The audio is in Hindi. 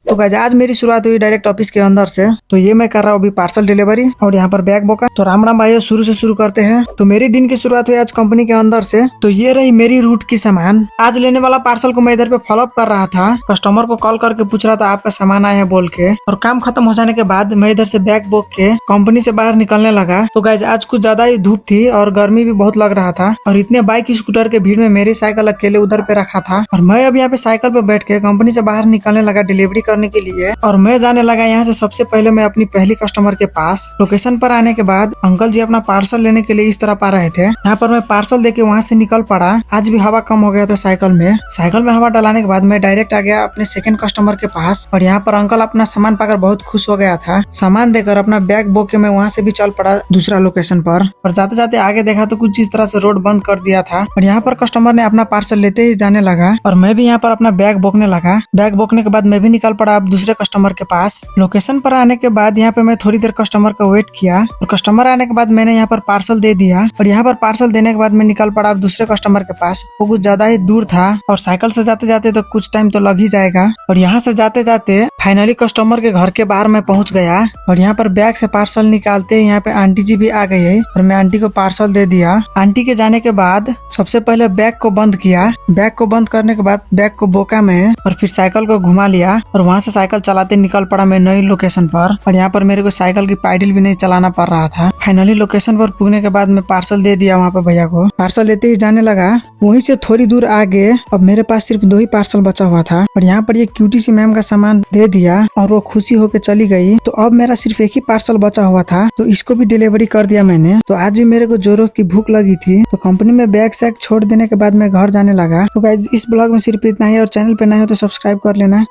तो गाइस आज मेरी शुरुआत हुई डायरेक्ट ऑफिस के अंदर से। तो ये मैं कर रहा हूँ अभी पार्सल डिलीवरी और यहाँ पर बैग बोका। तो राम राम भाई, शुरू से शुरू करते हैं। तो मेरी दिन की शुरुआत हुई आज कंपनी के अंदर से। तो ये रही मेरी रूट की सामान। आज लेने वाला पार्सल को मैं इधर पे फॉलोअप कर रहा था। कस्टमर को कॉल करके पूछ रहा था आपका सामान आया है बोल के। और काम खत्म हो जाने के बाद मैं इधर से बैग बोक के कंपनी से बाहर निकलने लगा। तो गाइस आज कुछ ज्यादा ही धूप थी और गर्मी भी बहुत लग रहा था। और इतने बाइक स्कूटर के भीड़ में मेरी साइकिल अकेले उधर पे रखा था। और मैं अब यहाँ पे साइकिल पे बैठ के कंपनी से बाहर निकलने लगा डिलीवरी करने के लिए। और मैं जाने लगा यहाँ से सबसे पहले मैं अपनी पहली कस्टमर के पास। लोकेशन पर आने के बाद अंकल जी अपना पार्सल लेने के लिए इस तरफ आ रहे थे। यहाँ पर मैं पार्सल देके वहाँ से निकल पड़ा। आज भी हवा कम हो गया था साइकिल में हवा डलाने के बाद मैं डायरेक्ट आ गया अपने सेकंड कस्टमर के पास। और यहाँ पर अंकल अपना सामान पाकर बहुत खुश हो गया था। सामान देकर अपना बैग बोक के मैं वहाँ से भी चल पड़ा दूसरा लोकेशन पर। और जाते जाते आगे देखा तो कुछ इस तरह से रोड बंद कर दिया था। और यहाँ पर कस्टमर ने अपना पार्सल लेते ही जाने लगा। और मैं भी यहाँ पर अपना बैग बोकने लगा। बैग बोकने के बाद मैं भी निकल पड़ा अब दूसरे कस्टमर के पास। लोकेशन पर आने के बाद यहाँ पे मैं थोड़ी देर कस्टमर का वेट किया। और कस्टमर आने के बाद मैंने यहाँ पर पार्सल दे दिया। और यहाँ पर पार्सल देने के बाद मैं निकल पड़ा अब दूसरे कस्टमर के पास। वो कुछ ज्यादा ही दूर था और साइकिल से जाते जाते तो कुछ टाइम तो लग ही जाएगा। और यहाँ से जाते जाते फाइनली कस्टमर के घर के बाहर मैं पहुंच गया। और यहाँ पर बैग से पार्सल निकालते ही यहाँ पे आंटी जी भी आ गई है। और मैं आंटी को पार्सल दे दिया। आंटी के जाने के बाद सबसे पहले बैग को बंद किया। बैग को बंद करने के बाद बैग को बोका में और फिर साइकिल को घुमा लिया। और वहाँ से साइकिल चलाते निकल पड़ा मैं नई लोकेशन पर। और यहाँ पर मेरे को साइकिल की पैडल भी नहीं चलाना पड़ रहा था। फाइनली लोकेशन पर पुगने के बाद मैं पार्सल दे दिया वहाँ पे भैया को। पार्सल लेते ही जाने लगा। वहीं से थोड़ी दूर आगे अब मेरे पास सिर्फ 2 ही पार्सल बचा हुआ था। और यहाँ पर ये क्यूटी सी मैम का सामान दे दिया और वो खुशी होकर चली गई। तो अब मेरा सिर्फ एक ही पार्सल बचा हुआ था। तो इसको भी डिलीवरी कर दिया मैंने। तो आज भी मेरे को जोरों की भूख लगी थी। तो कंपनी में बैग सैग छोड़ देने के बाद मैं घर जाने लगा। तो गाइस इस ब्लॉग में सिर्फ इतना ही। और चैनल पे नए हो तो सब्सक्राइब कर लेना।